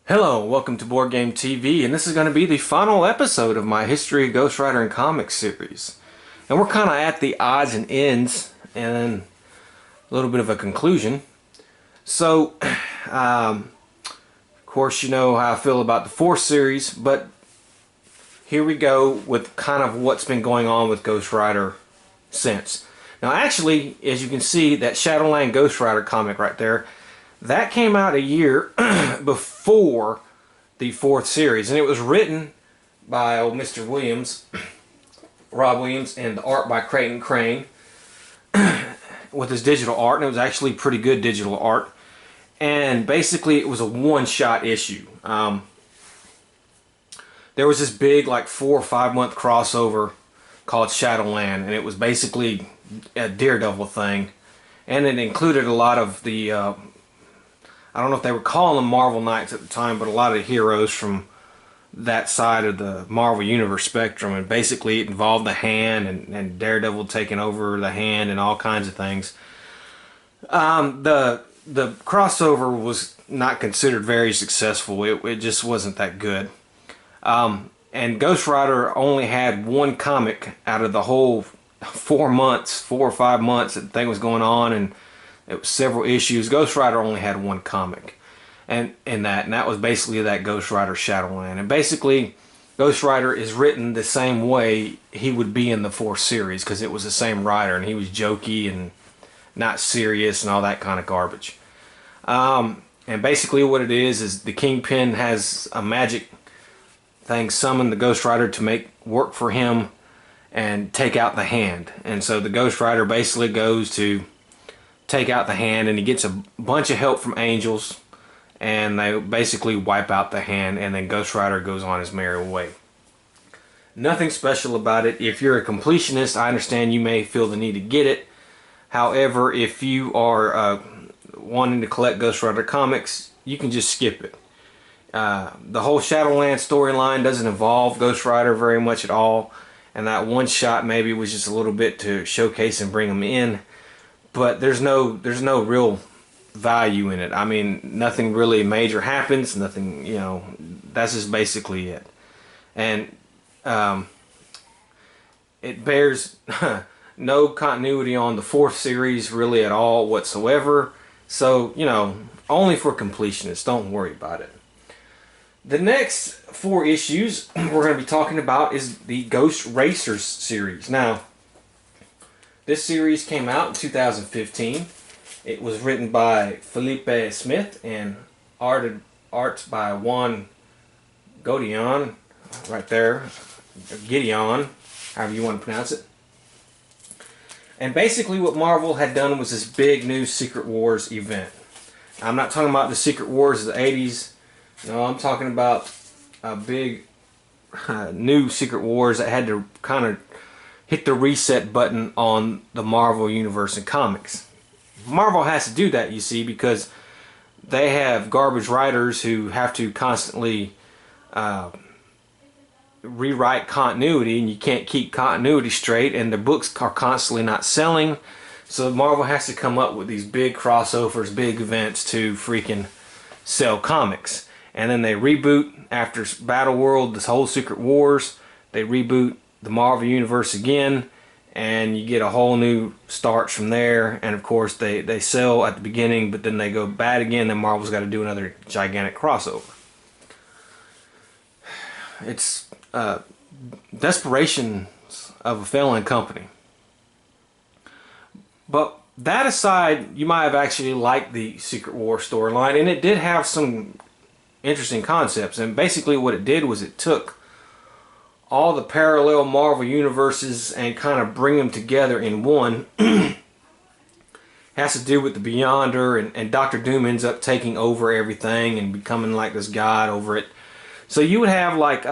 Hello, welcome to Boardgame TV, and this is going to be the final episode of my History of Ghost Rider and Comics series. And we're kind of at the odds and ends, and then a little bit of a conclusion. So, of course, you know how I feel about the fourth series, but here we go with kind of what's been going on with Ghost Rider since. Now, actually, as you can see, that Shadowland Ghost Rider comic right there, that came out a year before the fourth series, and it was written by old Mr. Williams, Rob Williams, and the art by Creighton Crane with his digital art, and it was actually pretty good digital art. And basically, it was a one-shot issue. There was this big, like 4 or 5 month crossover called Shadowland, and it was basically a Daredevil thing, and it included a lot of the I don't know if they were calling them Marvel Knights at the time, but a lot of heroes from that side of the Marvel Universe spectrum. And basically it involved the Hand and Daredevil taking over the Hand and all kinds of things. The crossover was not considered very successful. It just wasn't that good. And Ghost Rider only had one comic out of the whole 4 or 5 months that the thing was going on, and it was several issues. Ghost Rider only had one comic, and that was basically that Ghost Rider Shadowland. And basically, Ghost Rider is written the same way he would be in the fourth series, because it was the same writer, and he was jokey and not serious and all that kind of garbage. And basically, what it is the Kingpin has a magic thing summon the Ghost Rider to make work for him and take out the Hand. And so the Ghost Rider basically goes to take out the Hand, and he gets a bunch of help from angels, and they basically wipe out the Hand, and then Ghost Rider goes on his merry way. Nothing special about it. If you're a completionist, I understand you may feel the need to get it. However, if you are wanting to collect Ghost Rider comics, you can just skip it. The whole Shadowland storyline doesn't involve Ghost Rider very much at all, and that one shot maybe was just a little bit to showcase and bring him in. But there's no real value in it. I mean, nothing really major happens. Nothing, you know. That's just basically it. And it bears no continuity on the fourth series really at all whatsoever. So, you know, only for completionists. Don't worry about it. The next 4 issues we're going to be talking about is the Ghost Racers series. Now, this series came out in 2015. It was written by Felipe Smith and arts by Juan Godion, right there, Gideon, however you want to pronounce it. And basically what Marvel had done was this big new Secret Wars event. I'm not talking about the Secret Wars of the 80s. No, I'm talking about a big new Secret Wars that had to kind of hit the reset button on the Marvel Universe and comics. Marvel has to do that, you see, because they have garbage writers who have to constantly rewrite continuity, and you can't keep continuity straight, and the books are constantly not selling. So Marvel has to come up with these big crossovers, big events to freaking sell comics. And then they reboot after Battle World, this whole Secret Wars. They reboot the Marvel Universe again, and you get a whole new starts from there. And of course they sell at the beginning, but then they go bad again, then Marvel's got to do another gigantic crossover. It's desperation of a failing company. But that aside, you might have actually liked the Secret War storyline, and it did have some interesting concepts. And basically what it did was it took all the parallel Marvel universes and kind of bring them together in one. Has to do with the Beyonder, and Dr. Doom ends up taking over everything and becoming like this god over it. So you would have like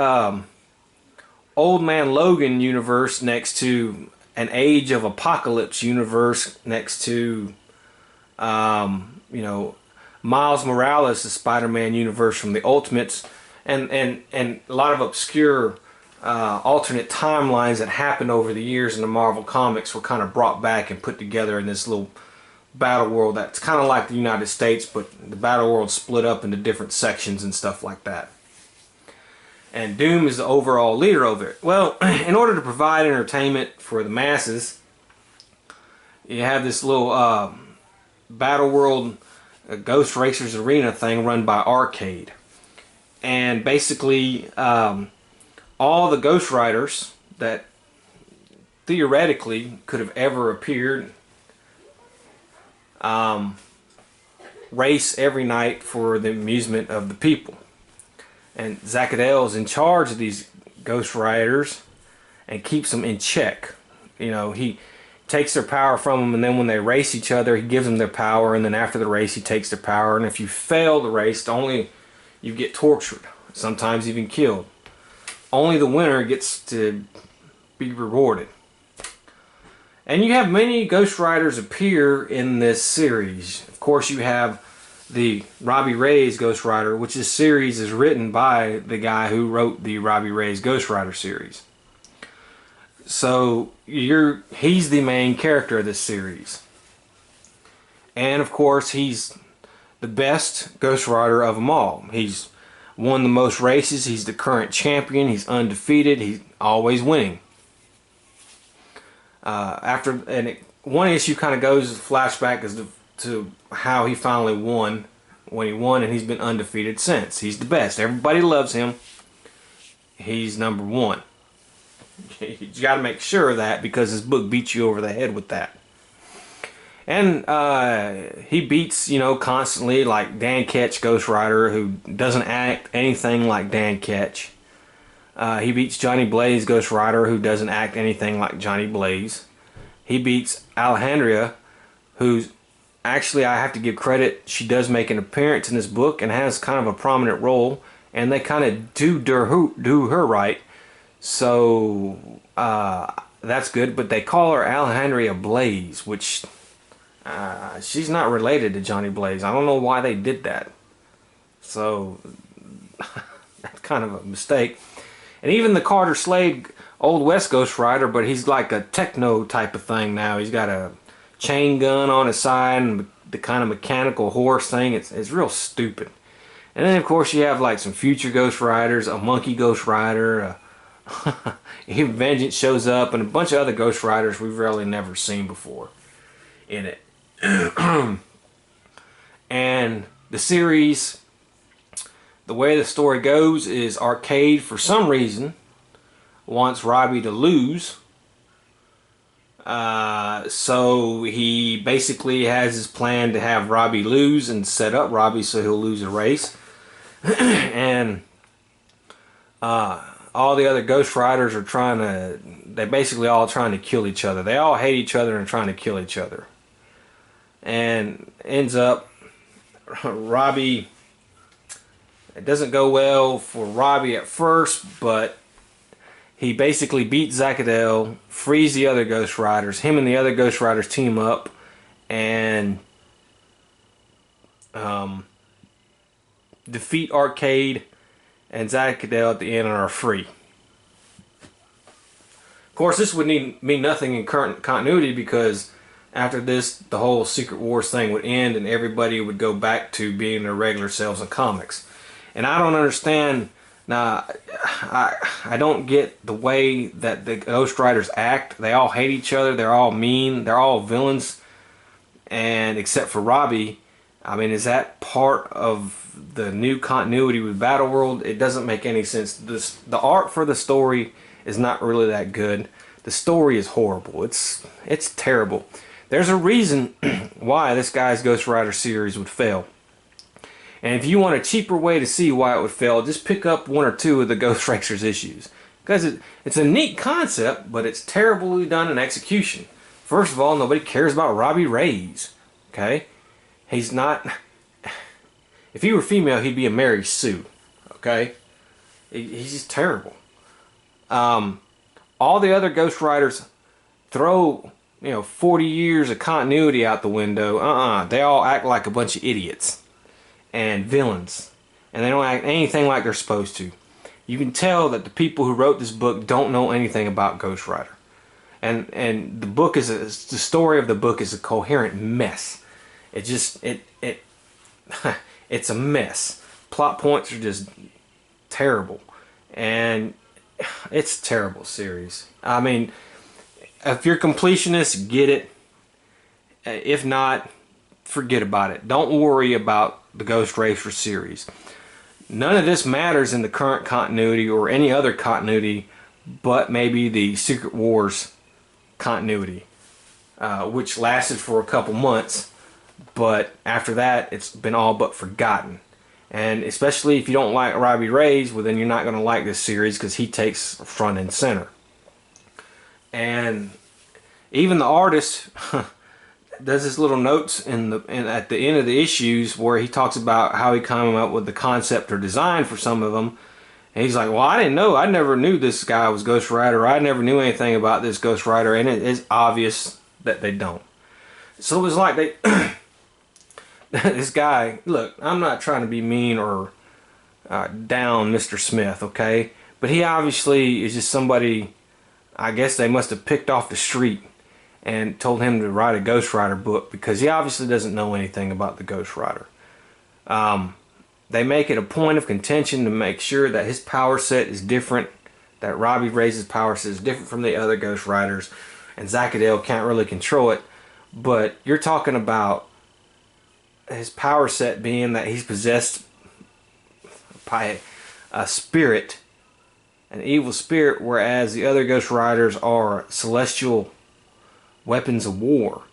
Old Man Logan universe next to an Age of Apocalypse universe next to you know, Miles Morales, the Spider-Man universe from the Ultimates, and a lot of obscure alternate timelines that happened over the years in the Marvel Comics were kind of brought back and put together in this little battle world that's kind of like the United States, but the battle world split up into different sections and stuff like that. And Doom is the overall leader over it. Well, in order to provide entertainment for the masses, you have this little battle world Ghost Racers Arena thing run by Arcade. And basically, all the Ghost Riders that theoretically could have ever appeared race every night for the amusement of the people. And Zacadel is in charge of these Ghost Riders and keeps them in check. You know, he takes their power from them, and then when they race each other, he gives them their power, and then after the race, he takes their power. And if you fail the race, you get tortured, sometimes even killed. Only the winner gets to be rewarded. And you have many Ghost Riders appear in this series. Of course, you have the Robbie Reyes Ghost Rider, which this series is written by the guy who wrote the Robbie Reyes Ghost Rider series. So he's the main character of this series. And of course, he's the best Ghost Rider of them all. He's won the most races. He's the current champion. He's undefeated. He's always winning. One issue kind of goes as a flashback as to how he finally won when he won, and he's been undefeated since. He's the best. Everybody loves him. He's number one. You got to make sure of that, because this book beats you over the head with that. And he beats, constantly, like Dan Ketch Ghost Rider, who doesn't act anything like Dan Ketch. He beats Johnny Blaze Ghost Rider, who doesn't act anything like Johnny Blaze. He beats Alejandra, who's actually, I have to give credit, she does make an appearance in this book and has kind of a prominent role, and they kind of do her right. So that's good, but they call her Alejandra Blaze, which she's not related to Johnny Blaze. I don't know why they did that. So that's kind of a mistake. And even the Carter Slade Old West Ghost Rider, but he's like a techno type of thing now. He's got a chain gun on his side and the kind of mechanical horse thing. It's real stupid. And then of course you have like some future Ghost Riders, a monkey Ghost Rider, even Vengeance shows up, and a bunch of other Ghost Riders we've really never seen before in it. And the series, the way the story goes is Arcade, for some reason, wants Robbie to lose. So he basically has his plan to have Robbie lose and set up Robbie so he'll lose a race. And all the other Ghost Riders are they're basically all trying to kill each other. They all hate each other and trying to kill each other. And ends up, Robbie, it doesn't go well for Robbie at first, but he basically beats Zacadel, frees the other Ghost Riders. Him and the other Ghost Riders team up and defeat Arcade and Zacadel at the end and are free. Of course, this would mean nothing in current continuity, because after this, the whole Secret Wars thing would end and everybody would go back to being their regular selves in comics. And I don't understand. Now, I don't get the way that the Ghost Riders act. They all hate each other. They're all mean. They're all villains. And except for Robbie, I mean, is that part of the new continuity with Battle World? It doesn't make any sense. The art for the story is not really that good. The story is horrible. It's terrible. There's a reason why this guy's Ghost Rider series would fail. And if you want a cheaper way to see why it would fail, just pick up one or two of the Ghost Racers issues. Because it's a neat concept, but it's terribly done in execution. First of all, nobody cares about Robbie Reyes. Okay? He's not... If he were female, he'd be a Mary Sue. Okay? He's just terrible. All the other Ghost Riders throw, 40 years of continuity out the window. They all act like a bunch of idiots and villains, and they don't act anything like they're supposed to. You can tell that the people who wrote this book don't know anything about Ghost Rider, and the story of the book is a coherent mess. it it's a mess. Plot points are just terrible, and it's a terrible series. I mean, if you're completionist, get it. If not, forget about it. Don't worry about the Ghost Racer series. None of this matters in the current continuity or any other continuity, but maybe the Secret Wars continuity, which lasted for a couple months, but after that it's been all but forgotten. And especially if you don't like Robbie Reyes, well, then you're not going to like this series, because he takes front and center. And even the artist does his little notes at the end of the issues where he talks about how he came up with the concept or design for some of them. And he's like, well, I didn't know. I never knew this guy was Ghost Rider. I never knew anything about this Ghost Rider. And it is obvious that they don't. So it was like they... this guy, look, I'm not trying to be mean or down Mr. Smith, okay? But he obviously is just somebody, I guess they must have picked off the street and told him to write a Ghost Rider book, because he obviously doesn't know anything about the Ghost Rider. They make it a point of contention to make sure that his power set is different, that Robbie Reyes' power set is different from the other Ghost Riders, and Zacadel can't really control it. But you're talking about his power set being that he's possessed by a spirit, an evil spirit, whereas the other Ghost Riders are celestial weapons of war.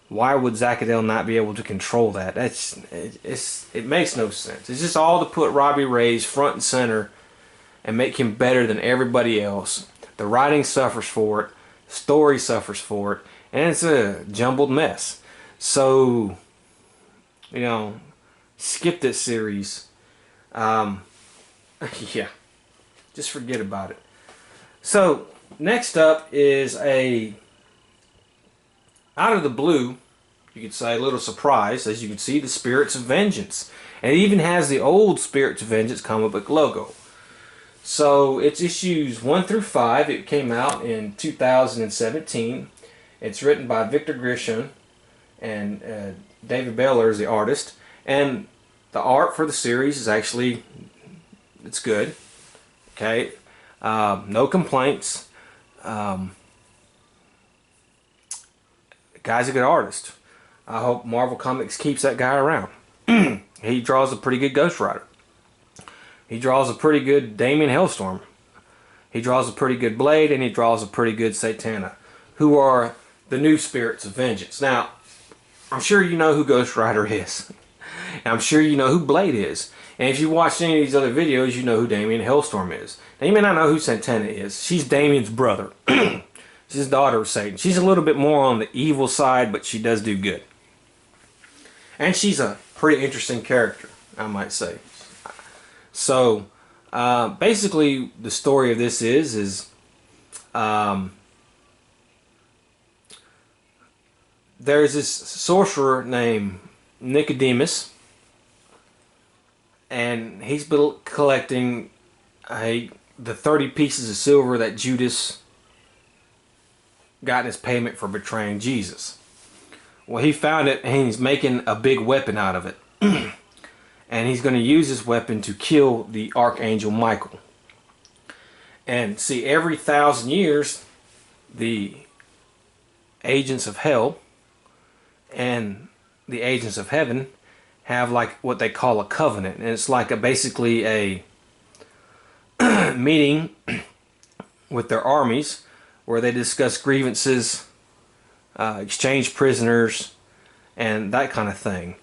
Why would Zacadel not be able to control that? It makes no sense. It's just all to put Robbie Reyes front and center and make him better than everybody else. The writing suffers for it, the story suffers for it, and it's a jumbled mess. So, you know, skip this series. Yeah, just forget about it. So next up is a, out of the blue, you could say, a little surprise. As you can see, the Spirits of Vengeance, and it even has the old Spirits of Vengeance comic book logo. So it's issues 1 through 5. It came out in 2017. It's written by Victor Grisham, and David Beller is the artist, and the art for the series is actually, it's good. Okay, no complaints. The guy's a good artist. I hope Marvel Comics keeps that guy around. He draws a pretty good Ghost Rider. He draws a pretty good Damien Hellstorm. He draws a pretty good Blade, and he draws a pretty good Satana, who are the new Spirits of Vengeance. Now, I'm sure you know who Ghost Rider is. And I'm sure you know who Blade is. And if you watched any of these other videos, you know who Damien Hellstorm is. Now, you may not know who Satana is. She's Damien's brother. She's his daughter of Satan. She's a little bit more on the evil side, but she does do good. And she's a pretty interesting character, I might say. So, basically, the story of this is there's this sorcerer named Nicodemus, and he's been collecting the 30 pieces of silver that Judas got in his payment for betraying Jesus. Well, he found it, and he's making a big weapon out of it. And he's going to use this weapon to kill the Archangel Michael. And see, every 1,000 years, the agents of hell and the agents of heaven have like what they call a covenant. And it's like basically a meeting with their armies where they discuss grievances, exchange prisoners, and that kind of thing.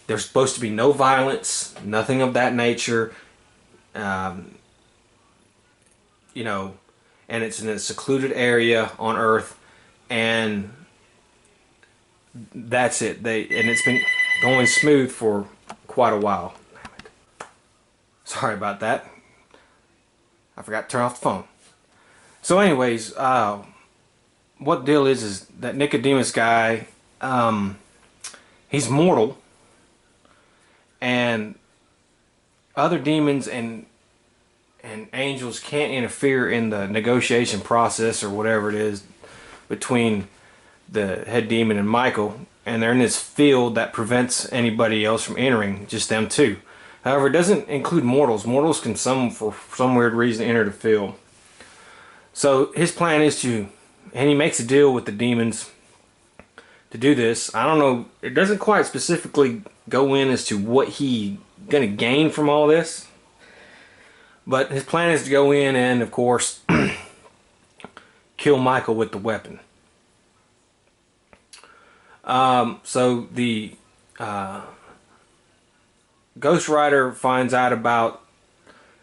There's supposed to be no violence, nothing of that nature. You know, and it's in a secluded area on Earth, and that's it. And it's been going smooth for quite a while. Sorry about that. I forgot to turn off the phone. So anyways, what the deal is that Nicodemus guy, he's mortal, and other demons and angels can't interfere in the negotiation process or whatever it is between the head demon and Michael. and they're in this field that prevents anybody else from entering, just them two. However, it doesn't include mortals. Mortals can, for some weird reason, enter the field. So his plan is to, and he makes a deal with the demons to do this. I don't know, it doesn't quite specifically go in as to what he gonna gain from all this, but his plan is to go in and, of course, kill Michael with the weapon. So the Ghost Rider finds out about,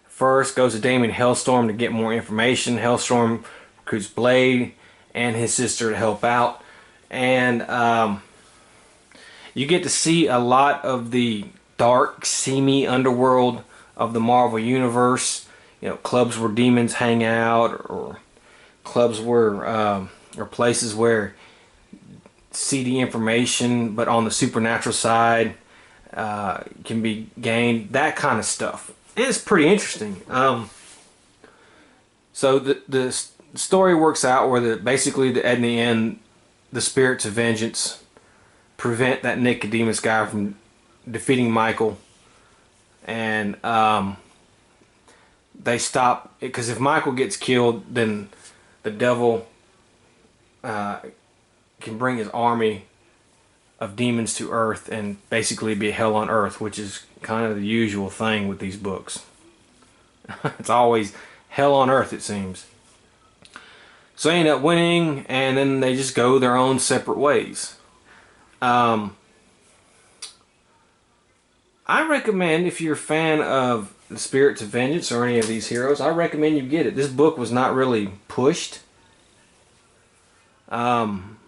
first goes to Damien Hellstorm to get more information. Hellstorm recruits Blade and his sister to help out, and you get to see a lot of the dark, seamy underworld of the Marvel Universe. You know, clubs where demons hang out, or clubs where, or places where seedy information, but on the supernatural side, can be gained. That kind of stuff. It's pretty interesting. So the story works out where basically at the end, the spirits of vengeance prevent that Nicodemus guy from defeating Michael, and they stop, because if Michael gets killed, then the devil can bring his army of demons to Earth and basically be hell on Earth, which is kind of the usual thing with these books. It's always hell on Earth, it seems. So they end up winning, and then they just go their own separate ways. I recommend, if you're a fan of the Spirits of Vengeance or any of these heroes, I recommend you get it. This book was not really pushed. Wasn't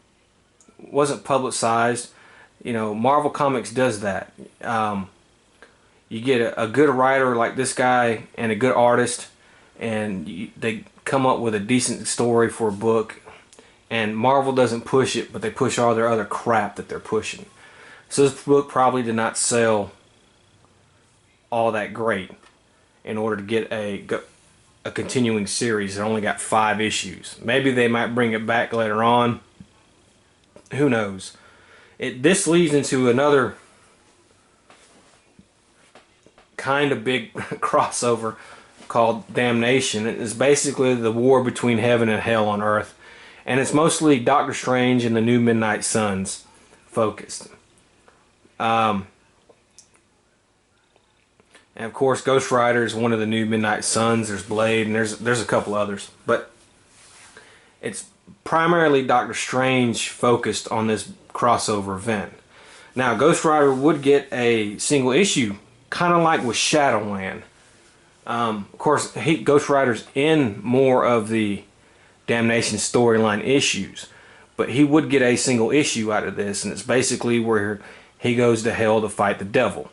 publicized. You know, Marvel Comics does that. You get a good writer like this guy and a good artist, and they come up with a decent story for a book, and Marvel doesn't push it, but they push all their other crap that they're pushing. So this book probably did not sell all that great in order to get a continuing series. It only got 5 issues. Maybe they might bring it back later on. Who knows? This leads into another kind of big crossover called Damnation. It is basically the war between heaven and hell on Earth, and it's mostly Doctor Strange and the New Midnight Suns focused. And of course, Ghost Rider is one of the New Midnight Suns. There's Blade, and there's a couple others, but it's primarily Doctor Strange focused on this crossover event. Now, Ghost Rider would get a single issue, kind of like with Shadowland. Of course, Ghost Rider's in more of the Damnation storyline issues, but he would get a single issue out of this, and it's basically where he goes to hell to fight the devil.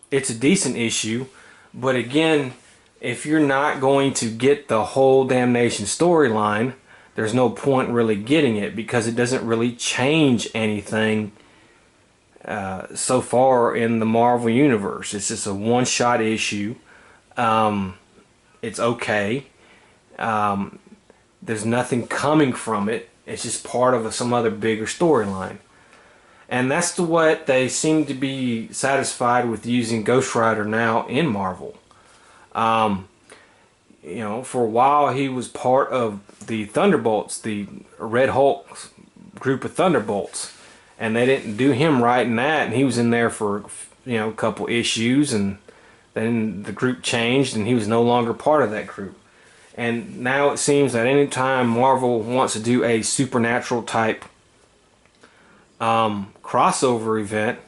It's a decent issue, but again, if you're not going to get the whole Damnation storyline, there's no point really getting it, because it doesn't really change anything so far in the Marvel Universe. It's just a one-shot issue. It's okay. There's nothing coming from it. It's just part of some other bigger storyline. And that's what they seem to be satisfied with using Ghost Rider now in Marvel. You know, for a while he was part of the Thunderbolts, the Red Hulk group of Thunderbolts, and they didn't do him right in that, and he was in there for, you know, a couple issues, and then the group changed and he was no longer part of that group. And now it seems that anytime Marvel wants to do a supernatural type crossover event,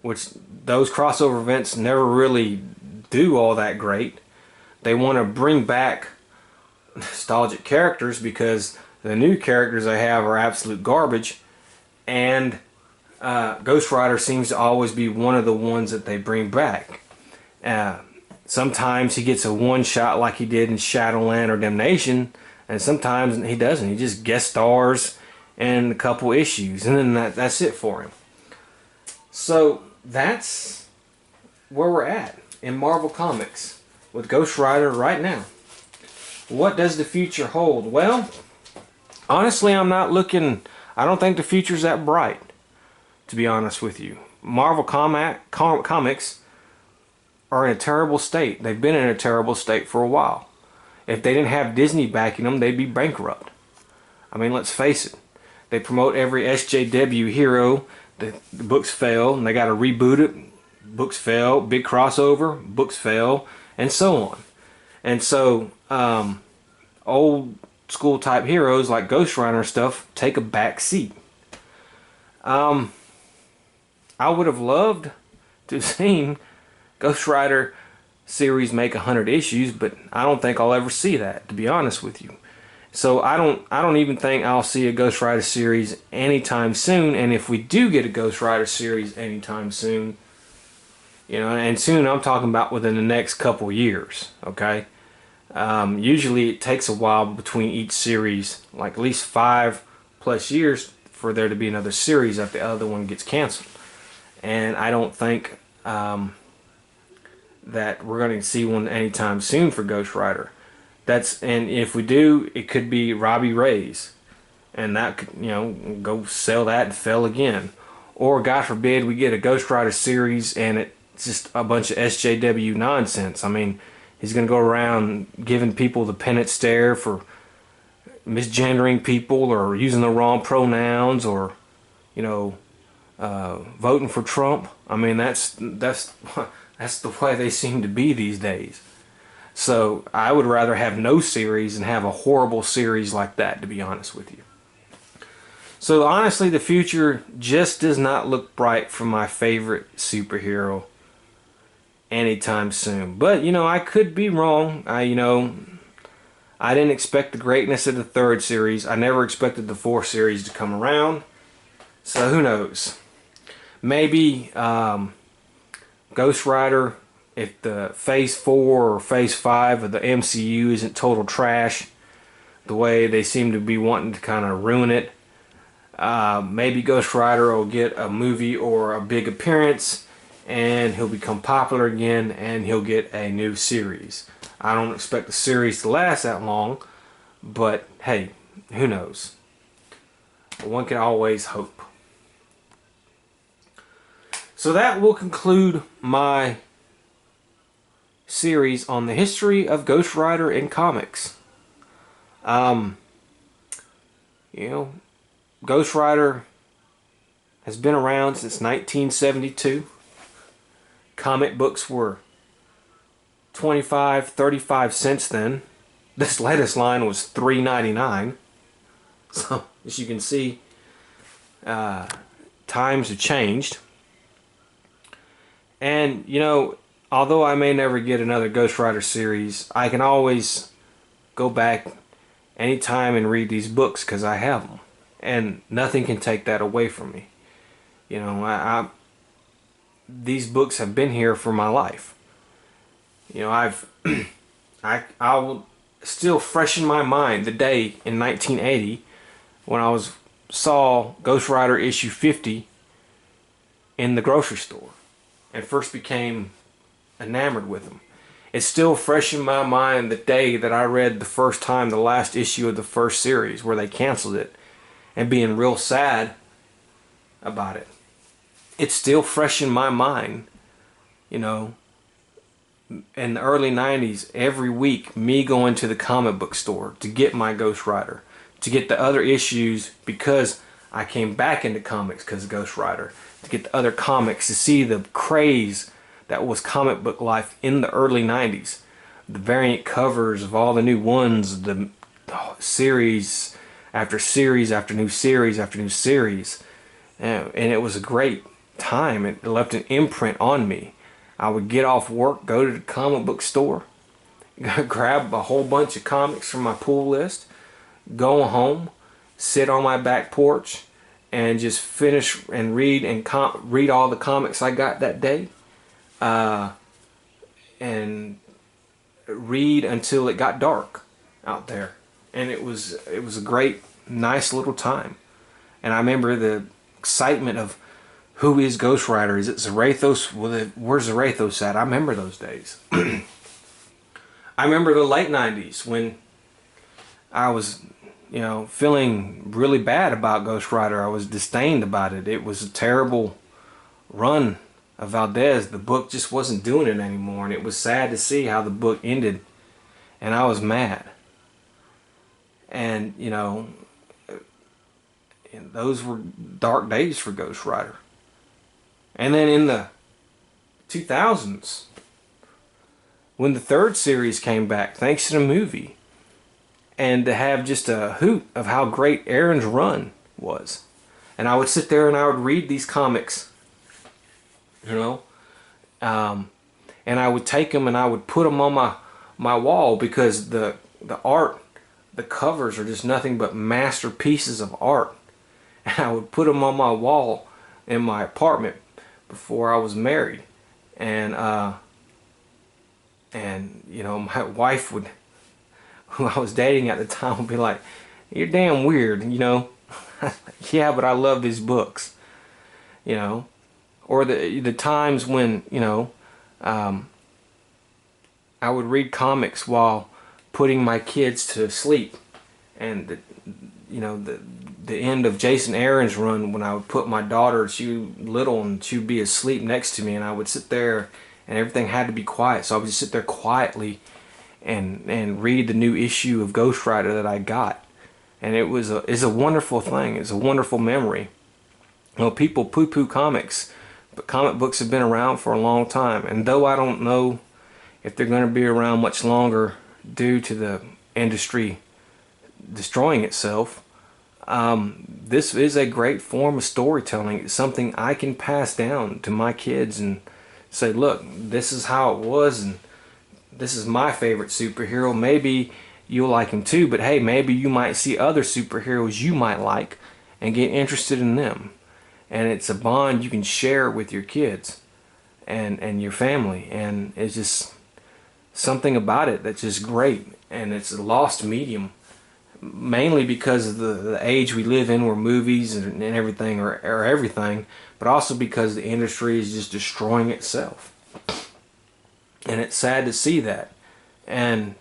which those crossover events never really do all that great, they want to bring back nostalgic characters, because the new characters they have are absolute garbage, and Ghost Rider seems to always be one of the ones that they bring back. Sometimes he gets a one-shot like he did in Shadowland or Damnation, and sometimes he doesn't. He just guest stars in a couple issues, and then that's it for him. So that's where we're at in Marvel Comics with Ghost Rider right now. What does the future hold? Well, honestly, I'm not looking I don't think the future's that bright, to be honest with you. Marvel comics are in a terrible state. They've been in a terrible state for a while. If they didn't have Disney backing them, they'd be bankrupt. I mean, let's face it. They promote every SJW hero. The books fail, and they got to reboot it. Books fail. Big crossover. Books fail, and so on. And so, old school type heroes like Ghost Rider stuff take a back seat. I would have loved to have seen Ghost Rider series make 100 issues, but I don't think I'll ever see that, to be honest with you. So I don't even think I'll see a Ghost Rider series anytime soon. And if we do get a Ghost Rider series anytime soon, and soon I'm talking about within the next couple years, okay? Usually it takes a while between each series, like at least 5+ years for there to be another series after the other one gets canceled. And I don't think that we're going to see one anytime soon for Ghost Rider. And if we do, it could be Robbie Reyes, and that could, go sell that and fail again. Or God forbid we get a Ghost Rider series and it's just a bunch of SJW nonsense. I mean, he's going to go around giving people the penance stare for misgendering people or using the wrong pronouns or, voting for Trump. I mean, that's the way they seem to be these days. So I would rather have no series and have a horrible series like that, to be honest with you. So honestly, the future just does not look bright for my favorite superhero anytime soon. But I could be wrong. I didn't expect the greatness of the 3rd series. I never expected the 4th series to come around. So who knows? Maybe Ghost Rider, if the Phase 4 or Phase 5 of the MCU isn't total trash, the way they seem to be wanting to kind of ruin it, maybe Ghost Rider will get a movie or a big appearance, and he'll become popular again, and he'll get a new series. I don't expect the series to last that long, but hey, who knows? One can always hope. So that will conclude my series on the history of Ghost Rider in comics. Ghost Rider has been around since 1972. Comic books were 25-35 cents then. This latest line was $3.99. So as you can see, times have changed. And although I may never get another Ghost Rider series, I can always go back anytime and read these books because I have them. And nothing can take that away from me. These books have been here for my life. I'll still fresh in my mind the day in 1980 when I saw Ghost Rider issue 50 in the grocery store and first became enamored with them. It's still fresh in my mind the day that I read the first time the last issue of the first series where they canceled it and being real sad about it. It's still fresh in my mind, in the early 90s, every week, me going to the comic book store to get my Ghost Rider, to get the other issues because I came back into comics because of Ghost Rider, to get the other comics, to see the craze that was comic book life in the early 90s. The variant covers of all the new ones, the series after series after new series after new series. And it was a great time. It left an imprint on me. I would get off work, go to the comic book store, grab a whole bunch of comics from my pull list, go home, sit on my back porch, and just finish and read all the comics I got that day, and read until it got dark out there. And it was a great, nice little time. And I remember the excitement of, who is Ghost Rider? Is it Zarathos? Where's Zarathos at? I remember those days. I remember the late 90s when I was feeling really bad about Ghost Rider. I was disdained about it. It was a terrible run of Valdez. The book just wasn't doing it anymore, and it was sad to see how the book ended, and I was mad. And and those were dark days for Ghost Rider. And then in the 2000s, when the third series came back, thanks to the movie, and to have just a hoot of how great Aaron's run was. And I would sit there and I would read these comics, and I would take them and I would put them on my wall, because the art, the covers are just nothing but masterpieces of art. And I would put them on my wall in my apartment before I was married. And my wife would, who I was dating at the time, would be like, "You're damn weird, Yeah, but I love these books, Or the times when, I would read comics while putting my kids to sleep, and the end of Jason Aaron's run, when I would put my daughter, she was little and she would be asleep next to me, and I would sit there and everything had to be quiet, so I would just sit there quietly and read the new issue of Ghost Rider that I got. And it's a wonderful thing. It's a wonderful memory. People poo-poo comics, but comic books have been around for a long time, and though I don't know if they're going to be around much longer due to the industry destroying itself, this is a great form of storytelling. It's something I can pass down to my kids and say, look, this is how it was, and this is my favorite superhero. Maybe you'll like him too, but hey, maybe you might see other superheroes you might like and get interested in them. And it's a bond you can share with your kids and your family, and it's just something about it that's just great. And it's a lost medium, mainly because of the age we live in, where movies and everything are everything, but also because the industry is just destroying itself. And it's sad to see that. And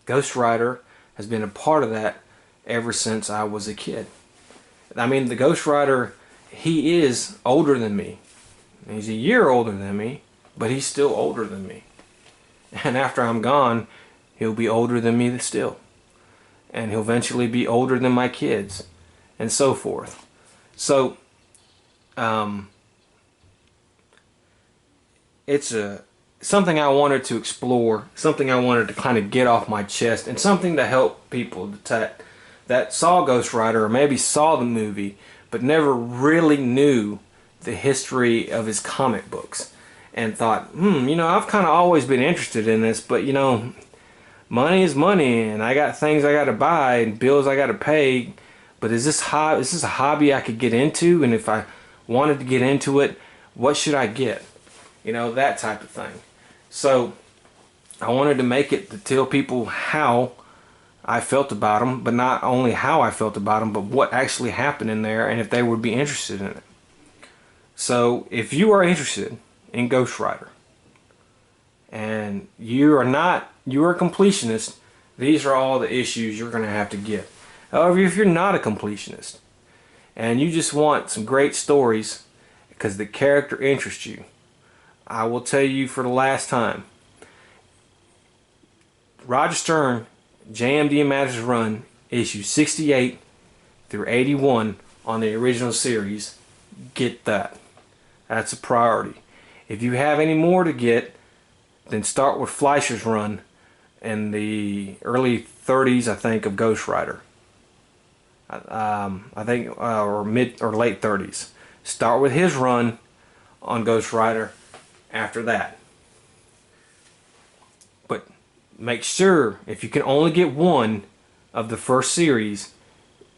Ghost Rider has been a part of that ever since I was a kid. I mean, the Ghost Rider, he is older than me. He's a year older than me, but he's still older than me. And after I'm gone, he'll be older than me still. And he'll eventually be older than my kids, and so forth. So, it's something I wanted to explore, something I wanted to kind of get off my chest, and something to help people that saw Ghost Rider, or maybe saw the movie, but never really knew the history of his comic books, and thought, I've kind of always been interested in this, but money is money, and I got things I got to buy and bills I got to pay. But is this a hobby I could get into? And if I wanted to get into it, what should I get? That type of thing. So I wanted to make it to tell people how I felt about them, but not only how I felt about them, but what actually happened in there, and if they would be interested in it. So if you are interested in Ghost Rider, and you are a completionist, these are all the issues you're going to have to get. However, if you're not a completionist, and you just want some great stories because the character interests you, I will tell you for the last time, Roger Stern, JMD Matters Run, issue 68 through 81 on the original series, get that. That's a priority. If you have any more to get, then start with Fleischer's run in the early 30s, I think, of Ghost Rider. I think, or mid or late 30s. Start with his run on Ghost Rider after that. But make sure, if you can only get one of the first series,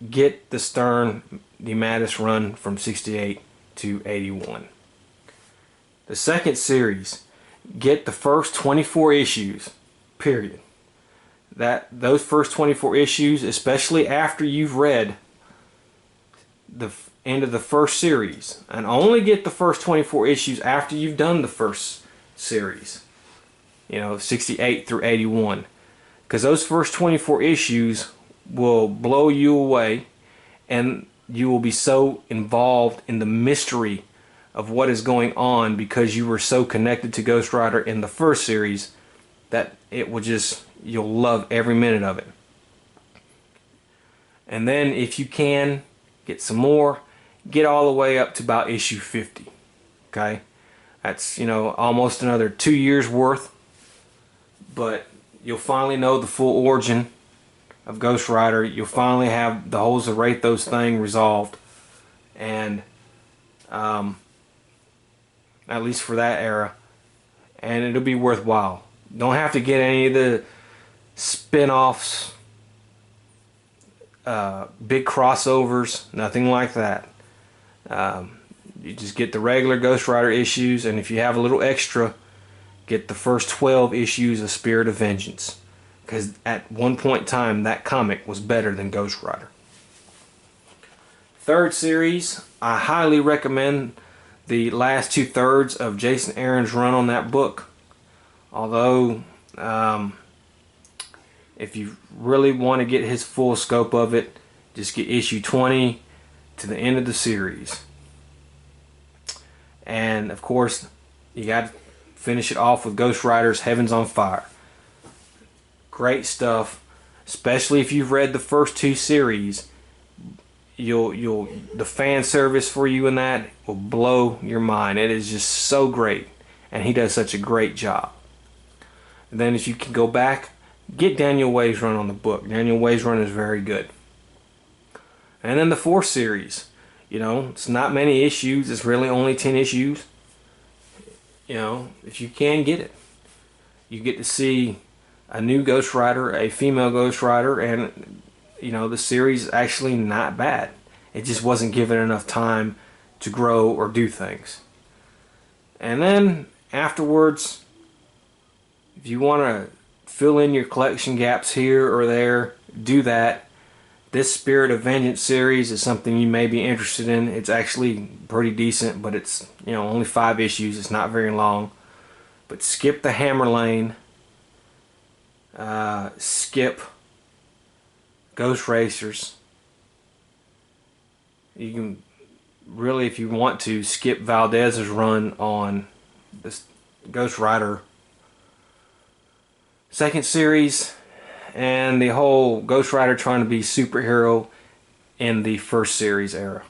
get the Stern DeMatteis run from 68 to 81. The second series, get the first 24 issues, period. Those first 24 issues, especially after you've read the end of the first series, and only get the first 24 issues after you've done the first series, 68 through 81, because those first 24 issues will blow you away, and you will be so involved in the mystery of what is going on because you were so connected to Ghost Rider in the first series that it will just, you'll love every minute of it. And then if you can get some more, get all the way up to about issue 50. Okay, that's, you know, almost another 2 years worth, but you'll finally know the full origin of Ghost Rider. You'll finally have the whole Zarathos thing resolved, and at least for that era, and it'll be worthwhile. Don't have to get any of the spin-offs, big crossovers, nothing like that. You just get the regular Ghost Rider issues, and if you have a little extra, get the first 12 issues of Spirit of Vengeance, because at one point in time that comic was better than Ghost Rider. Third series, I highly recommend the last 2/3 of Jason Aaron's run on that book. Although if you really want to get his full scope of it, just get issue 20 to the end of the series. And of course, you got to finish it off with Ghost Rider's Heaven's on Fire. Great stuff, especially if you've read the first 2 series. The fan service for you in that will blow your mind. It is just so great, and he does such a great job. And then if you can go back, get Daniel Way's run on the book. Daniel Way's run is very good. And then the 4th series, you know, it's not many issues. It's really only 10 issues. You know, if you can get it, you get to see a new Ghost Rider, a female Ghost Rider, and you know, the series is actually not bad. It just wasn't given enough time to grow or do things. And then afterwards, if you want to fill in your collection gaps here or there, do that. This Spirit of Vengeance series is something you may be interested in. It's actually pretty decent, but it's, you know, only 5 issues. It's not very long. But skip the Hammer Lane. Skip Ghost Racers. You can really, if you want to, skip Valdez's run on this Ghost Rider 2nd series, and the whole Ghost Rider trying to be superhero in the 1st series era.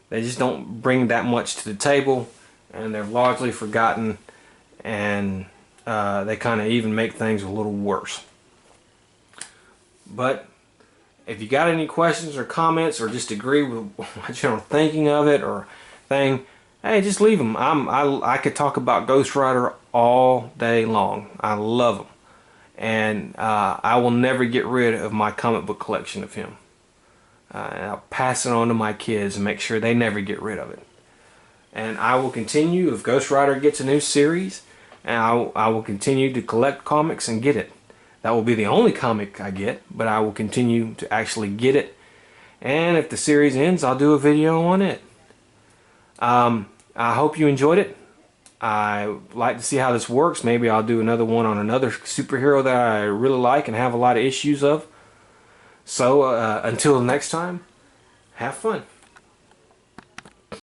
They just don't bring that much to the table, and they're largely forgotten, and they kind of even make things a little worse. But if you got any questions or comments, or just agree with what you're thinking of it or thing, hey, just leave them. I could talk about Ghost Rider all day long. I love him, and I will never get rid of my comic book collection of him. And I'll pass it on to my kids and make sure they never get rid of it. And I will continue if Ghost Rider gets a new series, and I will continue to collect comics and get it. That will be the only comic I get, but I will continue to actually get it. And if the series ends, I'll do a video on it. I hope you enjoyed it. I like to see how this works. Maybe I'll do another one on another superhero that I really like and have a lot of issues of. So until next time, have fun.